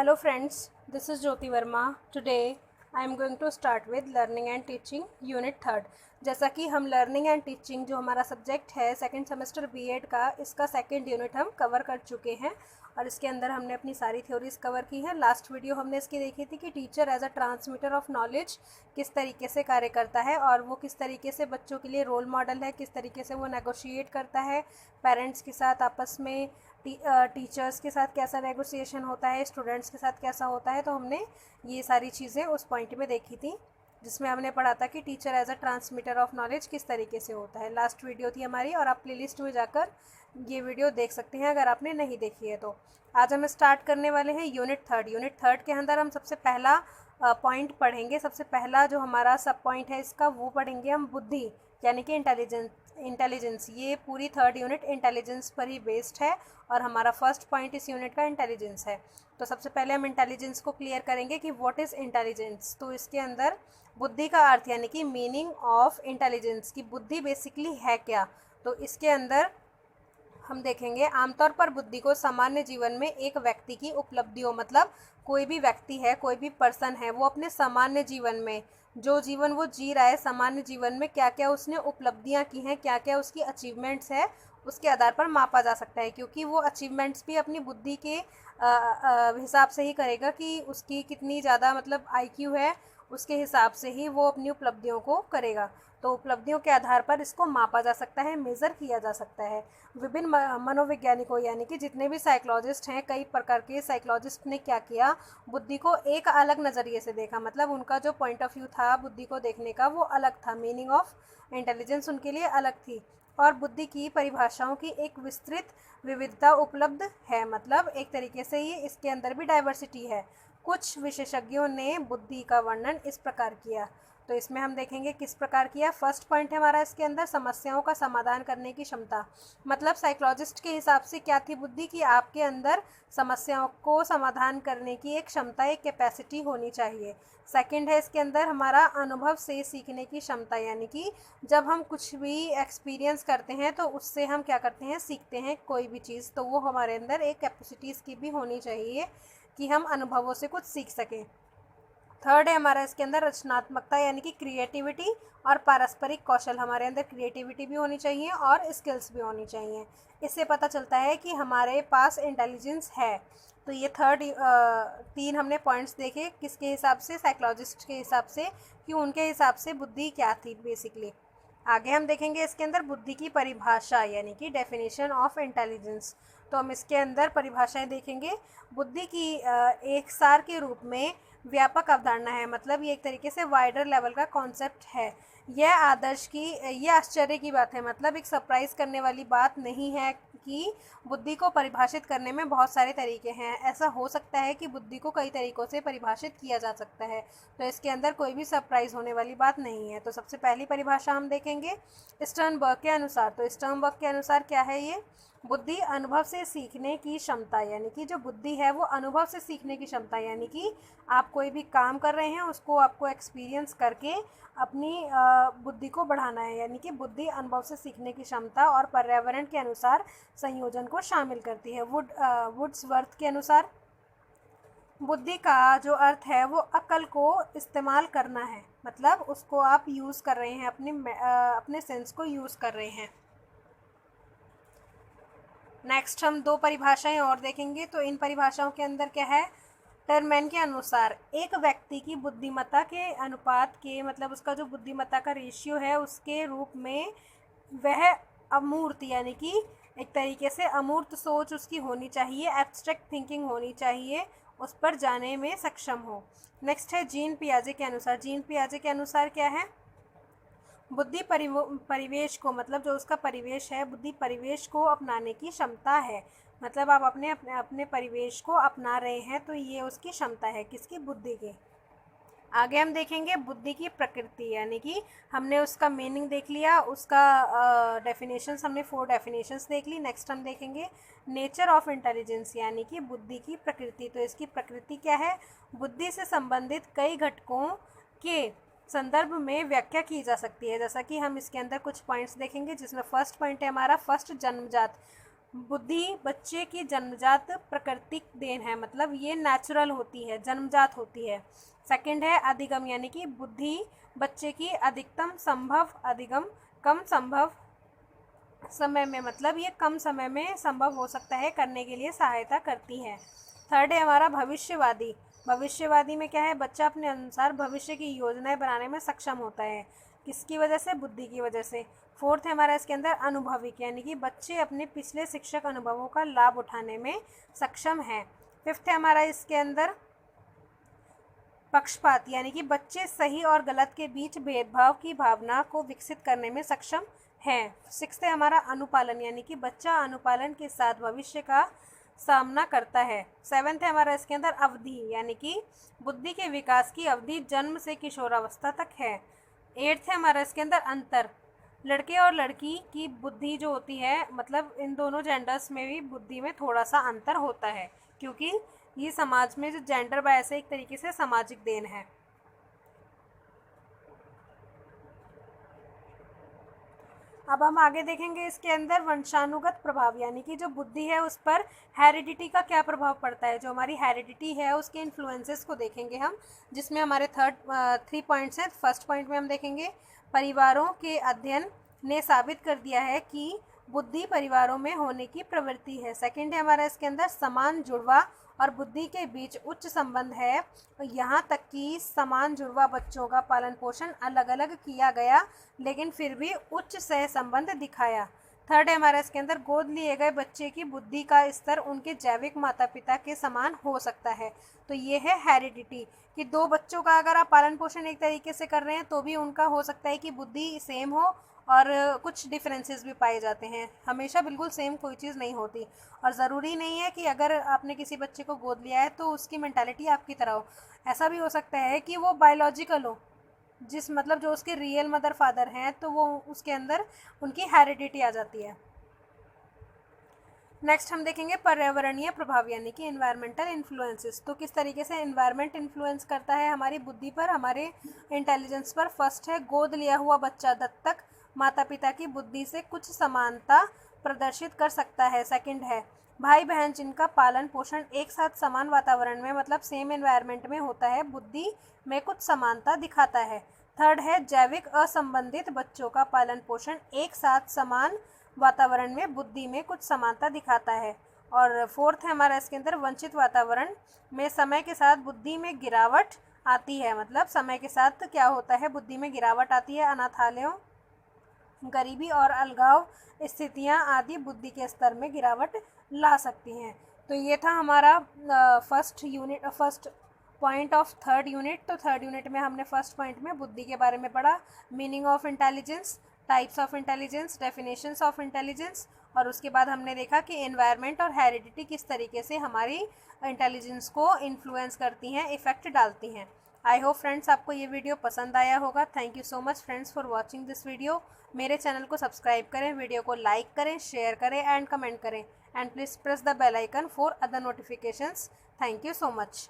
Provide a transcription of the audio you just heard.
Hello friends, this is Jyoti Verma. Today I am going to start with Learning and Teaching Unit 3rd. जैसा कि हम learning and teaching जो हमारा subject है second semester BEd का, इसका second unit हम कवर कर चुके हैं और इसके अंदर हमने अपनी सारी थ्योरीज कवर की है। लास्ट वीडियो हमने इसकी देखी थी कि teacher as a transmitter of knowledge किस तरीके से कार्य करता है और वो किस तरीके से बच्चों के लिए रोल मॉडल है, किस तरीके से वो नेगोशिएट करता है पेरेंट्स के साथ, आपस में टीचर्स के साथ कैसा नेगोशिएशन होता है, स्टूडेंट्स के साथ कैसा होता है। तो हमने ये सारी चीज़ें उस पॉइंट में देखी थी जिसमें हमने पढ़ा था कि teacher as a transmitter of knowledge किस तरीके से होता है। लास्ट वीडियो थी हमारी और आप प्लेलिस्ट में जाकर ये वीडियो देख सकते हैं अगर आपने नहीं देखी है तो। आज हम स्टार्ट करने वाले हैं यूनिट 3rd। यूनिट 3rd के अंदर हम सबसे पहला पॉइंट पढ़ेंगे। सबसे पहला जो हमारा सब पॉइंट है इसका वो पढ़ेंगे हम बुद्धि यानी कि इंटेलिजेंस। ये पूरी 3rd यूनिट इंटेलिजेंस पर ही बेस्ड है और हमारा फर्स्ट पॉइंट इस यूनिट का इंटेलिजेंस है। तो सबसे पहले हम इंटेलिजेंस को क्लियर करेंगे कि व्हाट इज़ इंटेलिजेंस। तो इसके अंदर बुद्धि का अर्थ यानी कि मीनिंग ऑफ इंटेलिजेंस की बुद्धि बेसिकली है क्या। तो इसके अंदर हम देखेंगे आमतौर पर बुद्धि को सामान्य जीवन में एक व्यक्ति की उपलब्धियों, मतलब कोई भी व्यक्ति है, कोई भी पर्सन है, वो अपने सामान्य जीवन में जो जीवन वो जी रहा है, सामान्य जीवन में क्या क्या उसने उपलब्धियां की हैं, क्या क्या उसकी अचीवमेंट्स है, उसके आधार पर मापा जा सकता है। क्योंकि वो अचीवमेंट्स भी अपनी बुद्धि के हिसाब से ही करेगा कि उसकी कितनी ज़्यादा मतलब आईक्यू है, उसके हिसाब से ही वो अपनी उपलब्धियों को करेगा। तो उपलब्धियों के आधार पर इसको मापा जा सकता है, मेज़र किया जा सकता है। विभिन्न मनोवैज्ञानिकों यानी कि जितने भी साइकोलॉजिस्ट हैं, कई प्रकार के साइकोलॉजिस्ट ने क्या किया, बुद्धि को एक अलग नज़रिए से देखा। मतलब उनका जो पॉइंट ऑफ व्यू था बुद्धि को देखने का वो अलग था, मीनिंग ऑफ इंटेलिजेंस उनके लिए अलग थी। और बुद्धि की परिभाषाओं की एक विस्तृत विविधता उपलब्ध है, मतलब एक तरीके से ये इसके अंदर भी डाइवर्सिटी है। कुछ विशेषज्ञों ने बुद्धि का वर्णन इस प्रकार किया। तो इसमें हम देखेंगे किस प्रकार किया। फर्स्ट पॉइंट है हमारा इसके अंदर समस्याओं का समाधान करने की क्षमता। मतलब साइकोलॉजिस्ट के हिसाब से क्या थी बुद्धि की, आपके अंदर समस्याओं को समाधान करने की एक क्षमता, एक कैपेसिटी होनी चाहिए। सेकंड है इसके अंदर हमारा अनुभव से सीखने की क्षमता, यानी कि जब हम कुछ भी एक्सपीरियंस करते हैं तो उससे हम क्या करते हैं, सीखते हैं कोई भी चीज़। तो वो हमारे अंदर एक कैपेसिटीज़ की भी होनी चाहिए कि हम अनुभवों से कुछ सीख सकें। थर्ड है हमारा इसके अंदर रचनात्मकता यानी कि क्रिएटिविटी और पारस्परिक कौशल। हमारे अंदर क्रिएटिविटी भी होनी चाहिए और स्किल्स भी होनी चाहिए। इससे पता चलता है कि हमारे पास इंटेलिजेंस है। तो ये थर्ड 3 हमने पॉइंट्स देखे किसके हिसाब से, साइकोलॉजिस्ट के हिसाब से, कि उनके हिसाब से बुद्धि क्या थी बेसिकली। आगे हम देखेंगे इसके अंदर बुद्धि की परिभाषा यानी कि डेफिनेशन ऑफ इंटेलिजेंस। तो हम इसके अंदर परिभाषाएं देखेंगे। बुद्धि की एक सार के रूप में व्यापक अवधारणा है, मतलब ये एक तरीके से वाइडर लेवल का कॉन्सेप्ट है। यह आश्चर्य की बात है, मतलब एक सरप्राइज करने वाली बात नहीं है कि बुद्धि को परिभाषित करने में बहुत सारे तरीके हैं। ऐसा हो सकता है कि बुद्धि को कई तरीक़ों से परिभाषित किया जा सकता है, तो इसके अंदर कोई भी सरप्राइज होने वाली बात नहीं है। तो सबसे पहली परिभाषा हम देखेंगे स्टर्नबर्ग के अनुसार। तो स्टर्नबर्ग के अनुसार क्या है ये, बुद्धि अनुभव से सीखने की क्षमता, यानी कि जो बुद्धि है वो अनुभव से सीखने की क्षमता, यानी कि आप कोई भी काम कर रहे हैं उसको आपको एक्सपीरियंस करके अपनी बुद्धि को बढ़ाना है। यानी कि बुद्धि अनुभव से सीखने की क्षमता और पर्यावरण के अनुसार संयोजन को शामिल करती है। वुड्सवर्थ के अनुसार बुद्धि का जो अर्थ है वो अकल को इस्तेमाल करना है, मतलब उसको आप यूज़ कर रहे हैं, अपने सेंस को यूज़ कर रहे हैं। नेक्स्ट हम 2 परिभाषाएं और देखेंगे। तो इन परिभाषाओं के अंदर क्या है, टर्मैन के अनुसार एक व्यक्ति की बुद्धिमत्ता के अनुपात के, मतलब उसका जो बुद्धिमत्ता का रेशियो है उसके रूप में वह अमूर्त यानी कि एक तरीके से अमूर्त सोच उसकी होनी चाहिए, एब्स्ट्रैक्ट थिंकिंग होनी चाहिए, उस पर जाने में सक्षम हो। नेक्स्ट है जीन पियाजे के अनुसार। जीन पियाजे के अनुसार क्या है, बुद्धि परिवेश को, मतलब जो उसका परिवेश है, बुद्धि परिवेश को अपनाने की क्षमता है। मतलब आप अपने परिवेश को अपना रहे हैं तो ये उसकी क्षमता है, किसकी, बुद्धि की। आगे हम देखेंगे बुद्धि की प्रकृति, यानी कि हमने उसका मीनिंग देख लिया, उसका डेफिनेशंस हमने 4 डेफिनेशंस देख ली। नेक्स्ट हम देखेंगे नेचर ऑफ इंटेलिजेंस यानी कि बुद्धि की प्रकृति। तो इसकी प्रकृति क्या है, बुद्धि से संबंधित कई घटकों के संदर्भ में व्याख्या की जा सकती है। जैसा कि हम इसके अंदर कुछ पॉइंट्स देखेंगे, जिसमें फर्स्ट पॉइंट है हमारा फर्स्ट जन्मजात। बुद्धि बच्चे की जन्मजात प्राकृतिक देन है, मतलब ये नेचुरल होती है, जन्मजात होती है। सेकंड है अधिगम, यानी कि बुद्धि बच्चे की अधिगम कम संभव समय में, मतलब ये कम समय में संभव हो सकता है करने के लिए सहायता करती है। थर्ड है हमारा भविष्यवादी। भविष्यवादी में क्या है, बच्चा अपने अनुसार भविष्य की योजनाएं बनाने में सक्षम होता है। किसकी वजह से? बुद्धि की वजह से। फोर्थ है हमारा इसके अंदर अनुभविक, यानी कि बच्चे अपने पिछले शिक्षक अनुभवों का लाभ उठाने में सक्षम हैं। फिफ्थ है हमारा इसके अंदर पक्षपात, यानी कि बच्चे सही और गलत के बीच भेदभाव की भावना को विकसित करने में सक्षम हैं। सिक्स्थ है हमारा अनुपालन, यानी कि बच्चा अनुपालन के साथ भविष्य का सामना करता है। सेवेंथ है हमारा इसके अंदर अवधि, यानी कि बुद्धि के विकास की अवधि जन्म से किशोरावस्था तक है। एट्थ है हमारा इसके अंदर अंतर, लड़के और लड़की की बुद्धि जो होती है, मतलब इन दोनों जेंडर्स में भी बुद्धि में थोड़ा सा अंतर होता है, क्योंकि ये समाज में जो जेंडर बायस है एक तरीके से सामाजिक देन है। अब हम आगे देखेंगे इसके अंदर वंशानुगत प्रभाव, यानी कि जो बुद्धि है उस पर हेरिडिटी का क्या प्रभाव पड़ता है। जो हमारी हेरिडिटी है उसके इन्फ्लुएंसेस को देखेंगे हम, जिसमें हमारे 3 पॉइंट्स हैं। फर्स्ट पॉइंट में हम देखेंगे परिवारों के अध्ययन ने साबित कर दिया है कि बुद्धि परिवारों में होने की प्रवृत्ति है। सेकंड है हमारा इसके अंदर समान जुड़वा और बुद्धि के बीच उच्च संबंध है, यहाँ तक कि समान जुड़वा बच्चों का पालन पोषण अलग अलग किया गया लेकिन फिर भी उच्च सह संबंध दिखाया। थर्ड है हमारा इसके अंदर गोद लिए गए बच्चे की बुद्धि का स्तर उनके जैविक माता पिता के समान हो सकता है। तो ये है हेरिडिटी, कि दो बच्चों का अगर आप पालन पोषण एक तरीके से कर रहे हैं तो भी उनका हो सकता है कि बुद्धि सेम हो और कुछ डिफरेंसेस भी पाए जाते हैं। हमेशा बिल्कुल सेम कोई चीज़ नहीं होती, और ज़रूरी नहीं है कि अगर आपने किसी बच्चे को गोद लिया है तो उसकी मेंटालिटी आपकी तरह हो। ऐसा भी हो सकता है कि वो बायोलॉजिकल हो, जिस मतलब जो उसके रियल मदर फादर हैं तो वो उसके अंदर उनकी हेरिडिटी आ जाती है। नेक्स्ट हम देखेंगे पर्यावरणीय प्रभाव, यानी कि एनवायरमेंटल इन्फ्लुएंसेस। तो किस तरीके से एनवायरमेंट इन्फ्लुएंस करता है हमारी बुद्धि पर, हमारे इंटेलिजेंस पर। फर्स्ट है गोद लिया हुआ बच्चा दत्तक माता पिता की बुद्धि से कुछ समानता प्रदर्शित कर सकता है। सेकंड है भाई बहन जिनका पालन पोषण एक साथ समान वातावरण में, मतलब सेम एनवायरनमेंट में होता है, बुद्धि में कुछ समानता दिखाता है। थर्ड है जैविक असंबंधित बच्चों का पालन पोषण एक साथ समान वातावरण में बुद्धि में कुछ समानता दिखाता है। और फोर्थ है हमारा इसके अंदर वंचित वातावरण में समय के साथ बुद्धि में गिरावट आती है, मतलब समय के साथ क्या होता है, बुद्धि में गिरावट आती है। अनाथालयों, गरीबी और अलगाव स्थितियां आदि बुद्धि के स्तर में गिरावट ला सकती हैं। तो ये था हमारा first point of third unit. तो थर्ड यूनिट में हमने फर्स्ट पॉइंट में बुद्धि के बारे में पढ़ा, meaning of intelligence, types of intelligence, definitions of intelligence, और उसके बाद हमने देखा कि एनवायरनमेंट और हेरिडिटी किस तरीके से हमारी इंटेलिजेंस को इन्फ्लुएंस करती हैं, इफ़ेक्ट डालती हैं। आई होप फ्रेंड्स आपको ये वीडियो पसंद आया होगा। Thank you so much friends for watching this video. मेरे चैनल को सब्सक्राइब करें, वीडियो को लाइक करें, शेयर करें एंड कमेंट करें, and please press the bell icon for other notifications. Thank you so much.